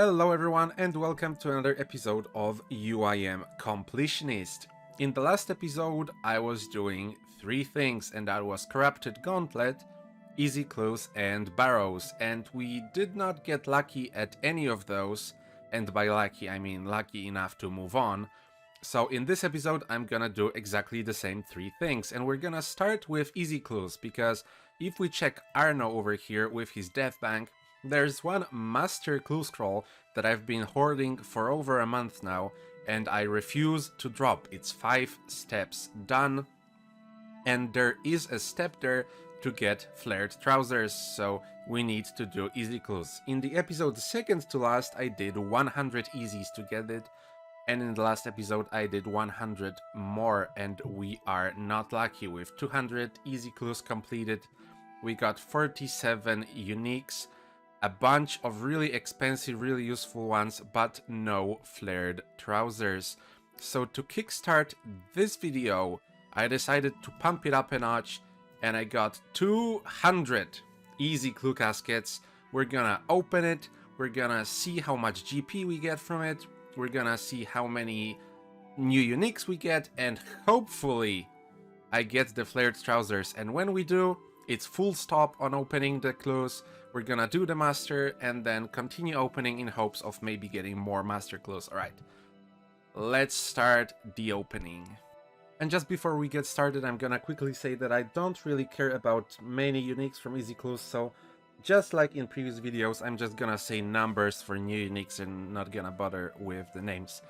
Hello everyone and welcome to another episode of UIM Completionist. In the last episode I was doing three things, and that was Corrupted Gauntlet, Easy Clues and Barrows, and we did not get lucky at any of those, and by lucky I mean lucky enough to move on. So in this episode I'm gonna do exactly the same three things, and we're gonna start with Easy Clues, because if we check Arno over here with his death bank, there's one master clue scroll that I've been hoarding for over a month now, and I refuse to drop. It's 5 steps done, and there is a step there to get flared trousers, so we need to do easy clues. In the episode second to last I did 100 easies to get it, and in the last episode I did 100 more, and we are not lucky. With 200 easy clues completed, we got 47 uniques, a bunch of really expensive, really useful ones, but no flared trousers. So to kickstart this video, I decided to pump it up a notch, and I got 200 easy clue caskets. We're gonna open it, we're gonna see how much GP we get from it, we're gonna see how many new uniques we get, and hopefully I get the flared trousers. And when we do, it's full stop on opening the clues. We're gonna do the master and then continue opening in hopes of maybe getting more master clues. Alright, let's start the opening. And just before we get started, I'm gonna quickly say that I don't really care about many uniques from easy clues, so just like in previous videos, I'm just gonna say numbers for new uniques and not gonna bother with the names.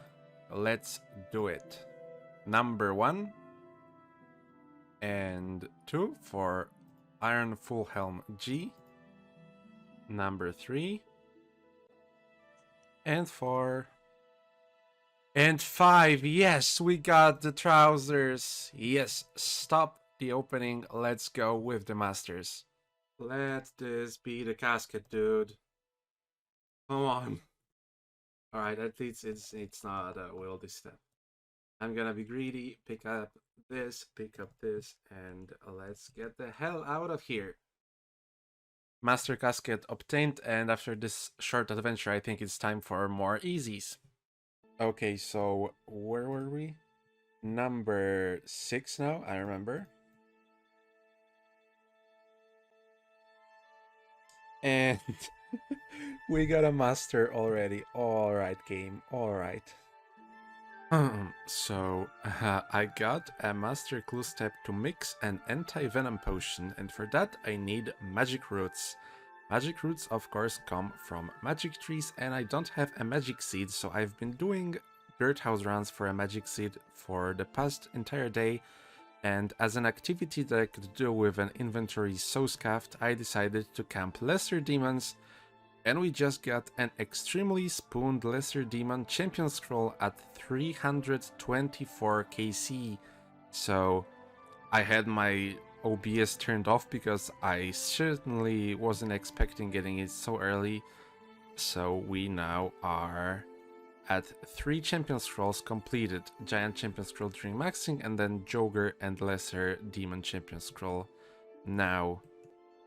Let's do it. Number 1 and 2 for Iron Full Helm G. Number 3 and 4 and 5. Yes, we got the trousers. Yes, stop the opening. Let's go with the masters. Let this be the casket, dude. Come on. Alright, at least it's not a wildy step. I'm gonna be greedy, pick up this, and let's get the hell out of here. Master casket obtained, and after this short adventure I think it's time for more easies. Okay, so where were we? Number 6 now, I remember. And we got a master already. Alright, game, alright. So, I got a master clue step to mix an anti-venom potion, and for that I need magic roots. Magic roots of course come from magic trees, and I don't have a magic seed, so I've been doing birdhouse runs for a magic seed for the past entire day, and as an activity that I could do with an inventory so scuffed, I decided to camp lesser demons. And we just got an extremely spooned Lesser Demon Champion Scroll at 324 KC. So I had my OBS turned off because I certainly wasn't expecting getting it so early. So we now are at 3 Champion Scrolls completed. Giant Champion Scroll during maxing, and then Joker and Lesser Demon Champion Scroll now.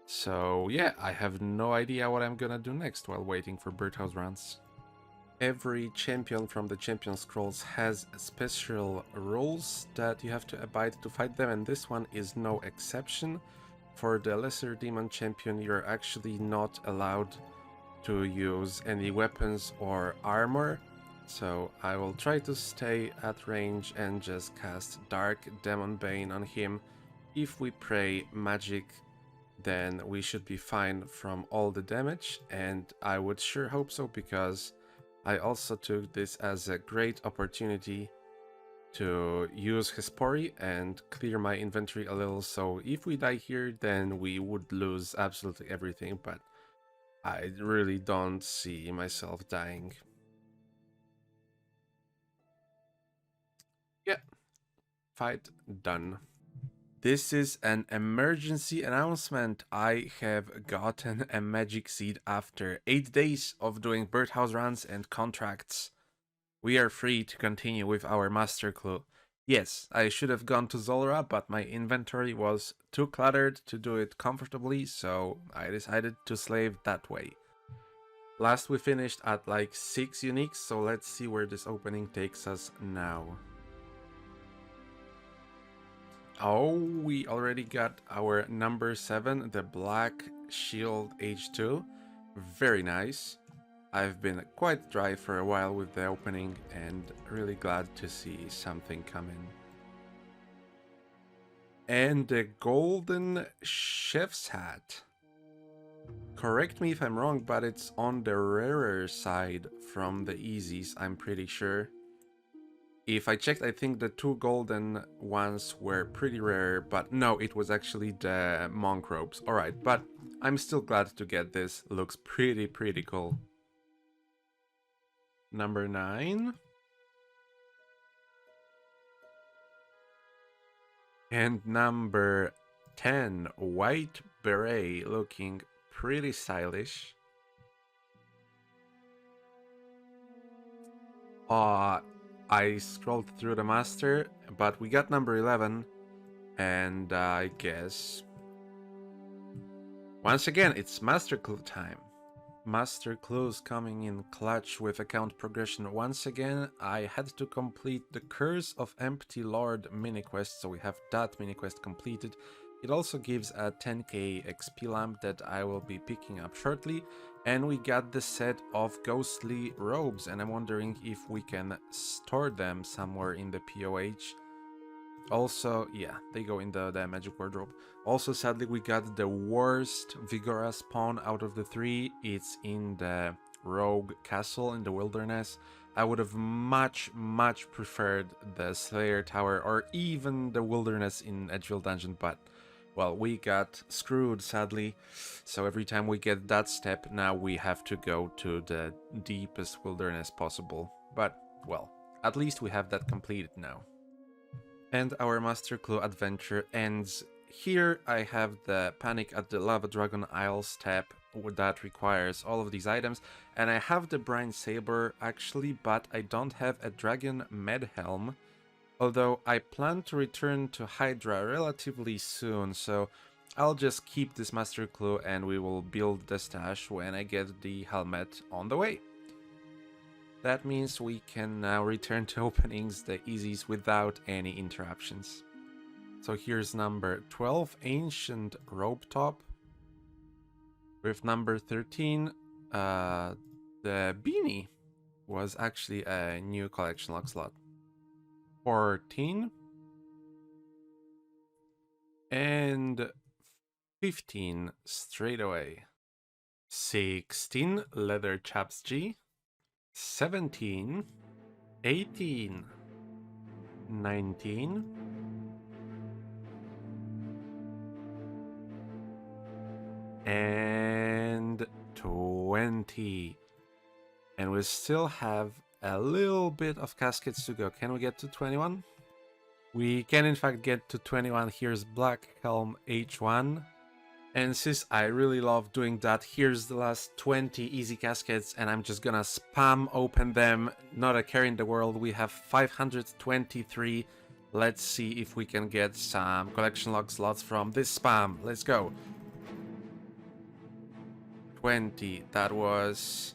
So yeah, I have no idea what I'm gonna do next while waiting for birdhouse runs. Every champion from the champion scrolls has special rules that you have to abide to fight them, and this one is no exception. For the lesser demon champion, you're actually not allowed to use any weapons or armor. So I will try to stay at range and just cast Dark Demon Bane on him. If we pray magic, then we should be fine from all the damage, and I would sure hope so, because I also took this as a great opportunity to use Hespori and clear my inventory a little, so if we die here then we would lose absolutely everything, but I really don't see myself dying. Yeah, fight done. This is an emergency announcement. I have gotten a magic seed after 8 days of doing birdhouse runs and contracts. We are free to continue with our master clue. Yes, I should have gone to Zolra, but my inventory was too cluttered to do it comfortably, so I decided to slave that way. Last we finished at like 6 uniques, so let's see where this opening takes us now. Oh, we already got our number 7, the Black Shield H2. Very nice. I've been quite dry for a while with the opening and really glad to see something come in. And the Golden Chef's Hat. Correct me if I'm wrong, but it's on the rarer side from the easies, I'm pretty sure. If I checked, I think the 2 golden ones were pretty rare, but no, it was actually the monk robes. Alright, but I'm still glad to get this. Looks pretty cool. Number 9. And number 10, White Beret, looking pretty stylish. I scrolled through the master, but we got number 11, and I guess once again it's master clue time. Master clues coming in clutch with account progression. Once again, I had to complete the Curse of Empty Lord mini quest, so we have that mini quest completed. It also gives a 10k XP lamp that I will be picking up shortly, and we got the set of ghostly robes, and I'm wondering if we can store them somewhere in the POH. Also, yeah, they go in the magic wardrobe. Also, sadly, we got the worst Vigora spawn out of the 3. It's in the rogue castle in the wilderness. I would have much preferred the Slayer Tower or even the wilderness in Edgeville Dungeon, but well, we got screwed, sadly. So every time we get that step, now we have to go to the deepest wilderness possible. But, well, at least we have that completed now. And our Master Clue adventure ends here. I have the Panic at the Lava Dragon Isles tab that requires all of these items, and I have the Brine Saber actually, but I don't have a Dragon Med Helm, although I plan to return to Hydra relatively soon, so I'll just keep this Master Clue and we will build the stash when I get the helmet on the way. That means we can now return to openings the easies without any interruptions. So here's number 12, Ancient Robe Top. With number 13, the Beanie was actually a new collection lock slot. 14. And 15 straight away. 16, Leather Chaps G. 17, 18, 19, and 20. And we still have a little bit of caskets to go. Can we get to 21? We can in fact get to 21. Here's Black Helm H1. And since I really love doing that, here's the last 20 easy caskets, and I'm just gonna spam open them. Not a care in the world. We have 523. Let's see if we can get some collection log slots from this spam. Let's go. 20. That was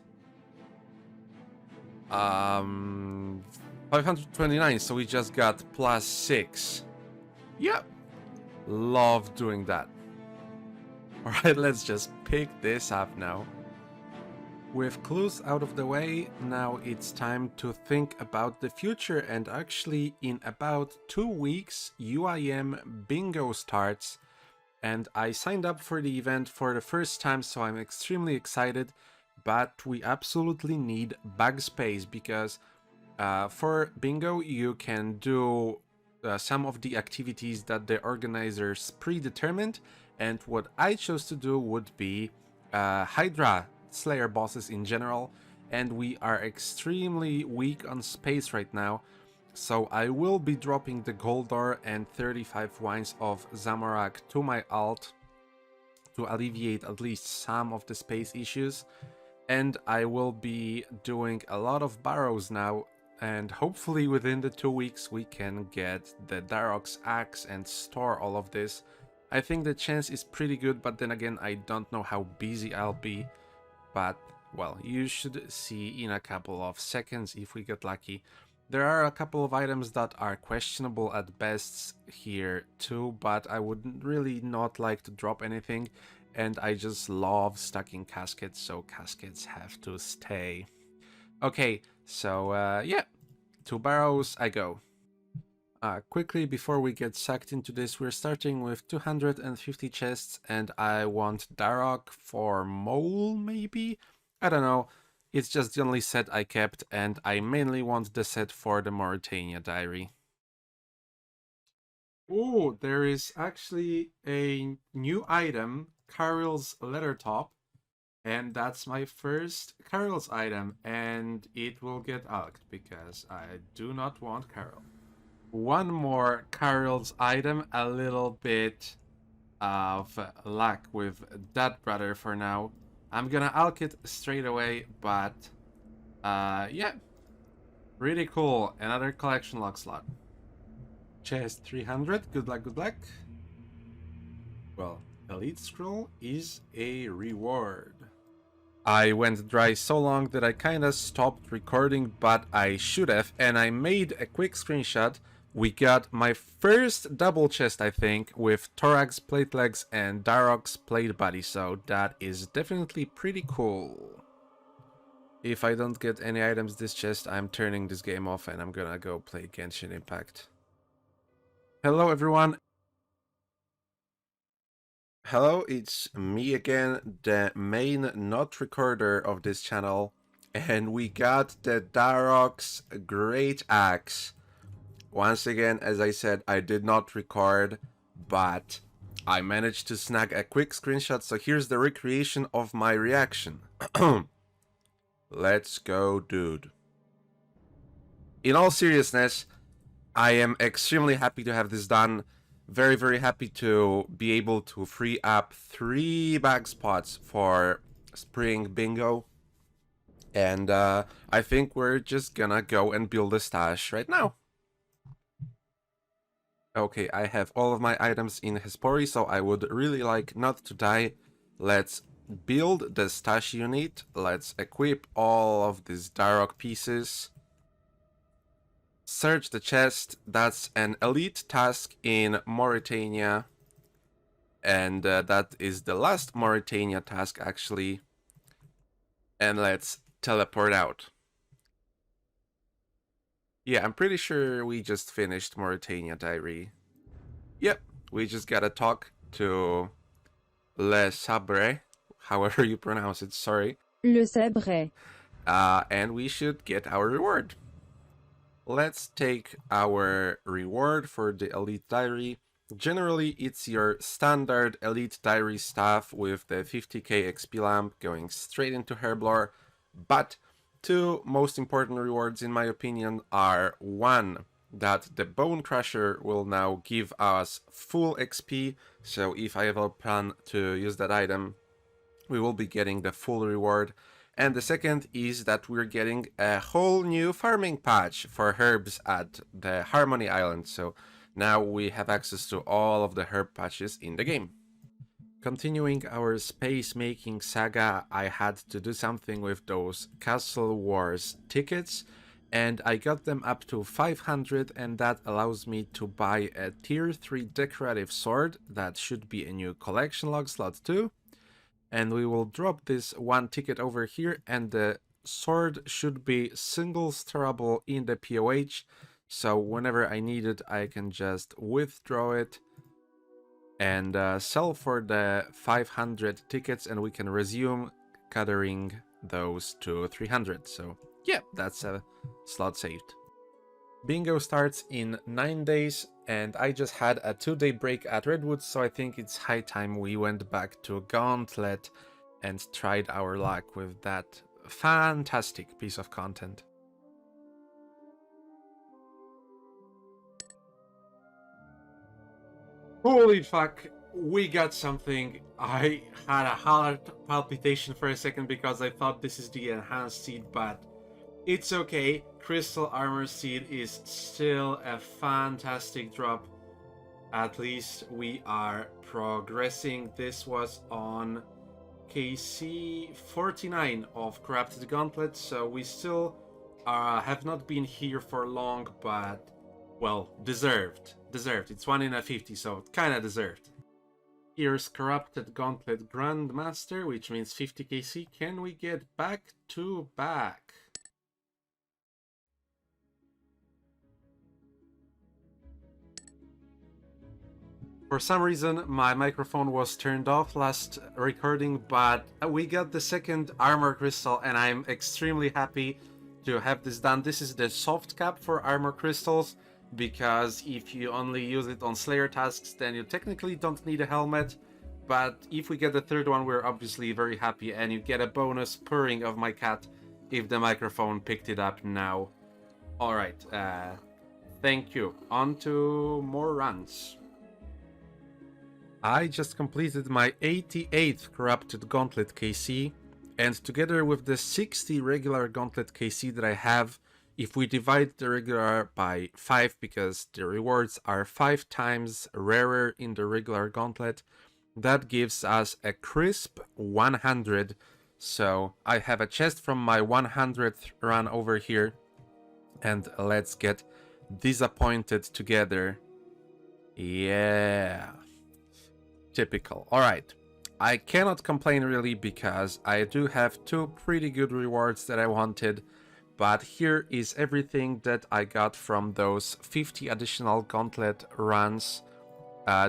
529. So we just got +6. Yep. Love doing that. Alright, let's just pick this up now. With clues out of the way, now it's time to think about the future, and actually in about 2 weeks UIM Bingo starts, and I signed up for the event for the first time, so I'm extremely excited, but we absolutely need bag space because for Bingo you can do some of the activities that the organizers predetermined. And what I chose to do would be Hydra Slayer bosses in general, and we are extremely weak on space right now, so I will be dropping the Goldor and 35 wines of Zamorak to my alt to alleviate at least some of the space issues, and I will be doing a lot of barrows now, and hopefully within the 2 weeks we can get the Darok's axe and store all of this. I think the chance is pretty good, but then again, I don't know how busy I'll be. But well, you should see in a couple of seconds if we get lucky. There are a couple of items that are questionable at best here too, but I would really not like to drop anything, and I just love stacking caskets, so caskets have to stay. Okay, so yeah, 2 barrows, I go. Quickly, before we get sucked into this, we're starting with 250 chests, and I want Darok for Mole, maybe? I don't know. It's just the only set I kept, and I mainly want the set for the Mauritania Diary. Oh, there is actually a new item, Carol's Letter Top, and that's my first Carol's item, and it will get alked because I do not want Carol. One more Carol's item, a little bit of luck with that brother for now. I'm gonna alk it straight away, but yeah, really cool. Another collection log slot. Chest 300, good luck, good luck. Well, Elite Scroll is a reward. I went dry so long that I kinda stopped recording, but I should have, and I made a quick screenshot. We got my first double chest, I think, with Thorax plate legs and Darok's plate body, so that is definitely pretty cool. If I don't get any items this chest, I'm turning this game off and I'm gonna go play Genshin Impact. Hello everyone. Hello, it's me again, the main not recorder of this channel, and we got the Darok's Great Axe. Once again, as I said, I did not record, but I managed to snag a quick screenshot, so here's the recreation of my reaction. Let's go, dude. In all seriousness, I am extremely happy to have this done. Very, very happy to be able to free up 3 bag spots for Spring Bingo. And I think we're just gonna go and build a stash right now. Okay, I have all of my items in Hespori, so I would really like not to die. Let's build the stash unit. Let's equip all of these Darok pieces. Search the chest. That's an elite task in Mauritania. And that is the last Mauritania task, actually. And let's teleport out. Yeah, I'm pretty sure we just finished Mauritania Diary. Yep, we just gotta talk to Le Sabre, however you pronounce it, sorry. Le Sabre. And we should get our reward. Let's take our reward for the Elite Diary. Generally, it's your standard Elite Diary staff with the 50k XP lamp going straight into Herblore, but 2 most important rewards in my opinion are 1, that the Bone Crusher will now give us full XP, so if I ever plan to use that item, we will be getting the full reward. And the second is that we're getting a whole new farming patch for herbs at the Harmony Island, so now we have access to all of the herb patches in the game. Continuing our space-making saga, I had to do something with those Castle Wars tickets, and I got them up to 500, and that allows me to buy a tier 3 decorative sword. That should be a new collection log slot too. And we will drop this 1 ticket over here, and the sword should be single storable in the POH, so whenever I need it I can just withdraw it and sell for the 500 tickets, and we can resume gathering those to 300. So yeah, that's a slot saved. Bingo starts in 9 days, and I just had a 2-day break at Redwood, so I think it's high time we went back to Gauntlet and tried our luck with that fantastic piece of content. Holy fuck, we got something. I had a heart palpitation for a second because I thought this is the enhanced seed, but it's okay. Crystal Armor Seed is still a fantastic drop. At least we are progressing. This was on KC 49 of Corrupted Gauntlet, so we still have not been here for long, but, well, deserved. Deserved. It's 1 in a 50, so kinda deserved. Here's Corrupted Gauntlet Grandmaster, which means 50 KC. Can we get back to back? For some reason, my microphone was turned off last recording, but we got the second armor crystal, and I'm extremely happy to have this done. This is the soft cap for armor crystals, because if you only use it on Slayer tasks, then you technically don't need a helmet. But if we get the third one, we're obviously very happy, and you get a bonus purring of my cat if the microphone picked it up now. Alright, thank you. On to more runs. I just completed my 88th Corrupted Gauntlet KC, and together with the 60 regular Gauntlet KC that I have, if we divide the regular by 5, because the rewards are 5 times rarer in the regular Gauntlet, that gives us a crisp 100. So I have a chest from my 100th run over here, and let's get disappointed together. Yeah. Typical. Alright, I cannot complain really because I do have 2 pretty good rewards that I wanted, but here is everything that I got from those 50 additional gauntlet runs,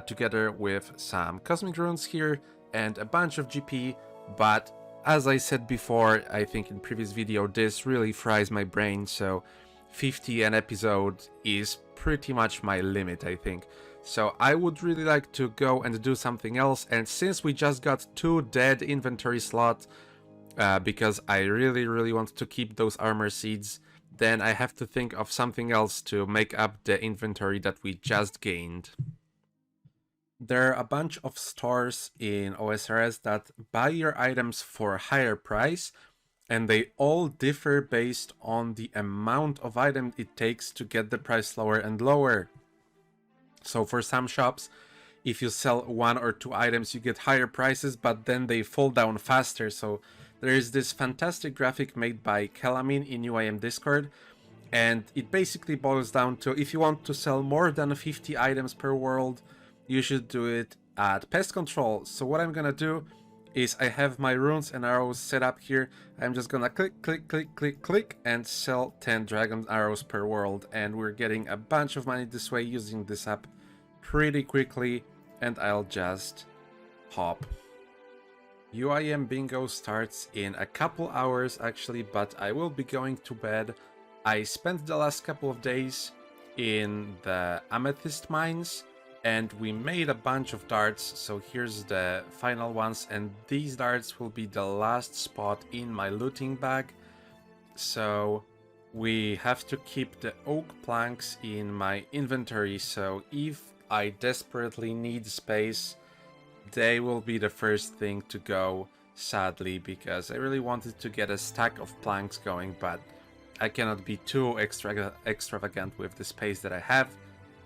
together with some cosmic runes here and a bunch of GP, but as I said before, I think in previous video, this really fries my brain, so 50 an episode is pretty much my limit, I think. So I would really like to go and do something else, and since we just got 2 dead inventory slots, because I really want to keep those armor seeds, then I have to think of something else to make up the inventory that we just gained. There are a bunch of stores in OSRS that buy your items for a higher price, and they all differ based on the amount of item it takes to get the price lower and lower. So for some shops, if you sell 1 or 2 items, you get higher prices, but then they fall down faster. So there is this fantastic graphic made by Kelamin in UIM Discord, and it basically boils down to, if you want to sell more than 50 items per world, you should do it at pest control. So what I'm gonna do is I have my runes and arrows set up here. I'm just gonna click and sell 10 dragon arrows per world, and we're getting a bunch of money this way using this app pretty quickly, and I'll just hop. UIM Bingo starts in a couple hours actually, but I will be going to bed. I spent the last couple of days in the amethyst mines, and we made a bunch of darts, so here's the final ones, and these darts will be the last spot in my looting bag. So we have to keep the oak planks in my inventory, so if I desperately need space, they will be the first thing to go, sadly, because I really wanted to get a stack of planks going, but I cannot be too extravagant with the space that I have.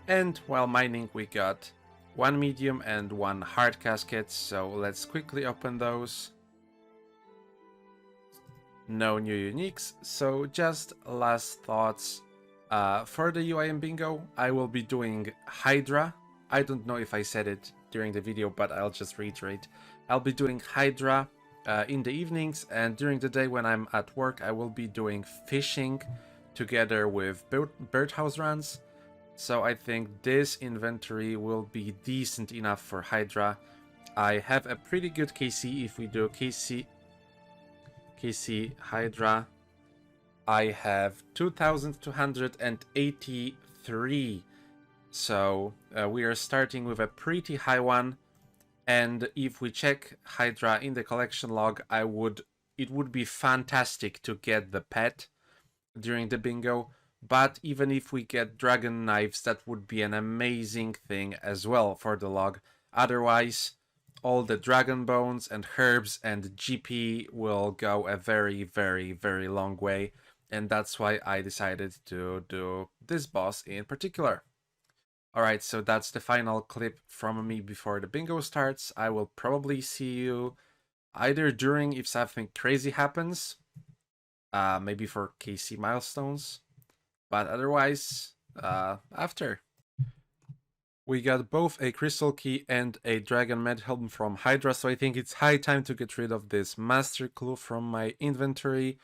And while mining, we got 1 medium and 1 hard casket, so let's quickly open those. No new uniques, so just last thoughts. For the UIM Bingo, I will be doing Hydra. I don't know if I said it during the video, but I'll just reiterate. I'll be doing Hydra in the evenings, and during the day when I'm at work, I will be doing fishing together with birdhouse runs. So I think this inventory will be decent enough for Hydra. I have a pretty good KC if we do KC Hydra. I have 2283. So we are starting with a pretty high one. And if we check Hydra in the collection log, it would be fantastic to get the pet during the bingo. But even if we get dragon knives, that would be an amazing thing as well for the log. Otherwise, all the dragon bones and herbs and GP will go a very long way. And that's why I decided to do this boss in particular. Alright, so that's the final clip from me before the bingo starts. I will probably see you either during if something crazy happens, maybe for KC milestones, but otherwise, after. We got both a Crystal Key and a Dragon Med Helm from Hydra, so I think it's high time to get rid of this Master Clue from my inventory.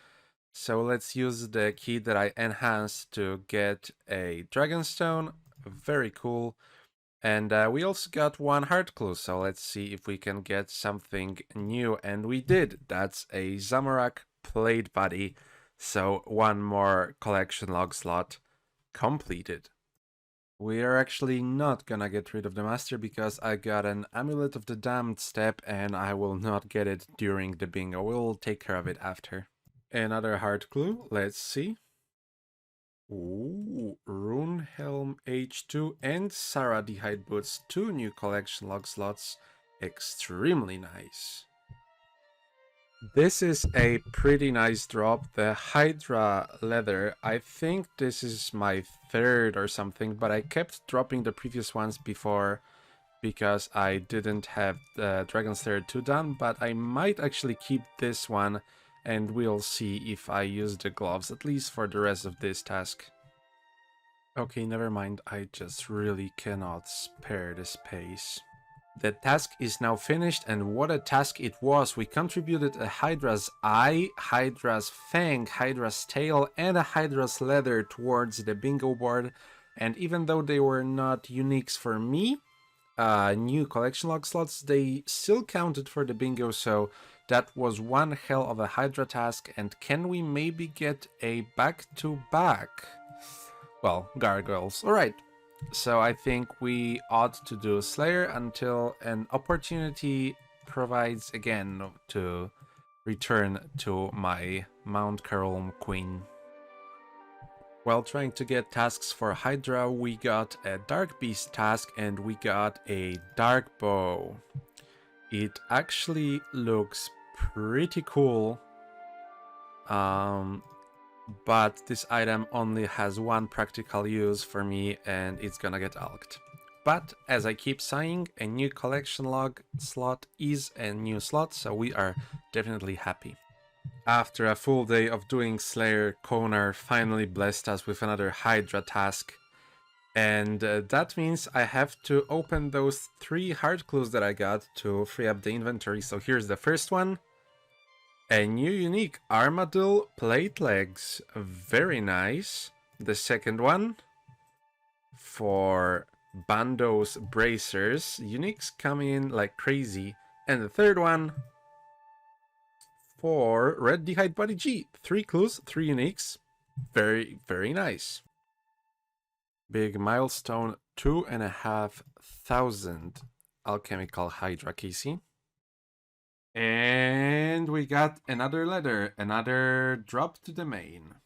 So let's use the key that I enhanced to get a Dragonstone. Very cool. And we also got one Heart Clue, so let's see if we can get something new. And we did. That's a Zamorak Plate Body. So one more collection log slot completed. We are actually not gonna get rid of the Master because I got an Amulet of the Damned step and I will not get it during the bingo. We'll take care of it after. Another Heart Clue. Let's see. Ooh, Rune Helm H2 and Sarah the Hide Boots, 2 new collection log slots. Extremely nice. This is a pretty nice drop. The Hydra leather, I think this is my 3rd or something, but I kept dropping the previous ones before because I didn't have the Dragon Slayer 2 done, but I might actually keep this one and we'll see if I use the gloves, at least for the rest of this task. Okay, never mind, I just really cannot spare the space. The task is now finished, and what a task it was. We contributed a Hydra's eye, Hydra's fang, Hydra's tail, and a Hydra's leather towards the bingo board, and even though they were not uniques for me, new collection log slots, they still counted for the bingo, so that was one hell of a Hydra task. And can we maybe get a back-to-back? Well, gargoyles. Alright, so I think we ought to do Slayer until an opportunity provides again to return to my Mount Caroline Queen. While trying to get tasks for Hydra, we got a Dark Beast task and we got a Dark Bow. It actually looks pretty cool, but this item only has one practical use for me and it's gonna get alked. But as I keep saying, a new collection log slot is a new slot, so we are definitely happy. After a full day of doing Slayer, Konar finally blessed us with another Hydra task. And that means I have to open those 3 heart clues that I got to free up the inventory. So here's the first one. A new unique Armadillo plate legs. Very nice. The second one for Bando's bracers. Uniques coming in like crazy. And the third one for Red D'Hide Body G. 3 clues, 3 uniques. Very, very nice. Big milestone, 2,500 alchemical Hydra KC. And we got another letter, another drop to the main.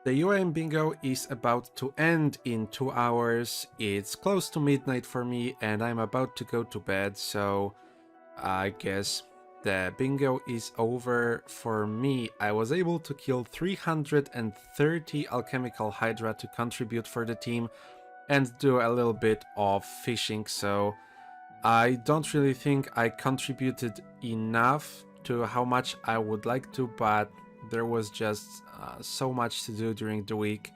The UIM Bingo is about to end in 2 hours. It's close to midnight for me and I'm about to go to bed, so I guess the bingo is over for me. I was able to kill 330 alchemical Hydra to contribute for the team and do a little bit of fishing, so I don't really think I contributed enough to how much I would like to, but there was just so much to do during the week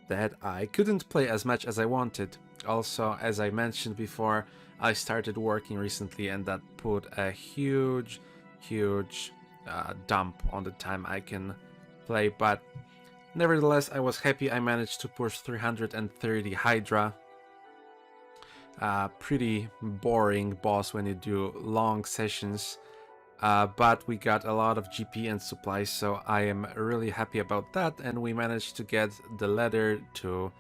that I couldn't play as much as I wanted. Also, as I mentioned before, I started working recently and that put a huge dump on the time I can play, but nevertheless I was happy I managed to push 330 Hydra. Pretty boring boss when you do long sessions, but we got a lot of GP and supplies, so I am really happy about that, and we managed to get the letter to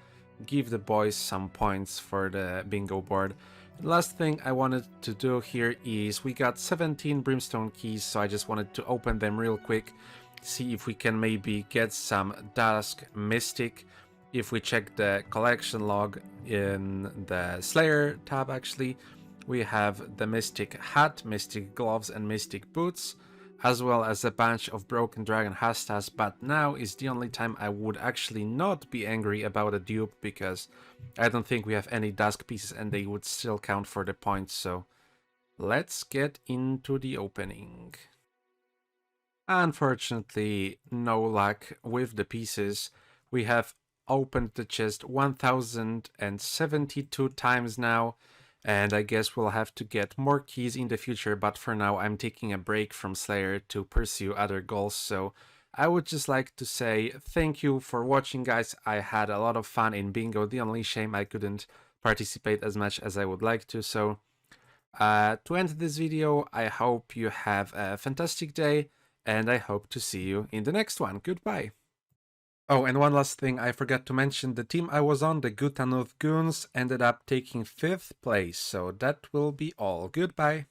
give the boys some points for the bingo board. The last thing I wanted to do here is we got 17 brimstone keys, so I just wanted to open them real quick, see if we can maybe get some Dusk Mystic. If we check the collection log in the Slayer tab, actually, we have the Mystic Hat, Mystic Gloves, and Mystic Boots, as well as a bunch of Broken Dragon Hastas, but now is the only time I would actually not be angry about a dupe, because I don't think we have any Dusk pieces and they would still count for the points, so let's get into the opening. Unfortunately, no luck with the pieces. We have opened the chest 1072 times now, and I guess we'll have to get more keys in the future, but for now I'm taking a break from Slayer to pursue other goals, so I would just like to say thank you for watching, guys. I had a lot of fun in Bingo. The only shame I couldn't participate as much as I would like to, so to end this video, I hope you have a fantastic day, and I hope to see you in the next one. Goodbye. Oh, and one last thing I forgot to mention, the team I was on, the Gutanov Goons, ended up taking 5th place, so that will be all. Goodbye.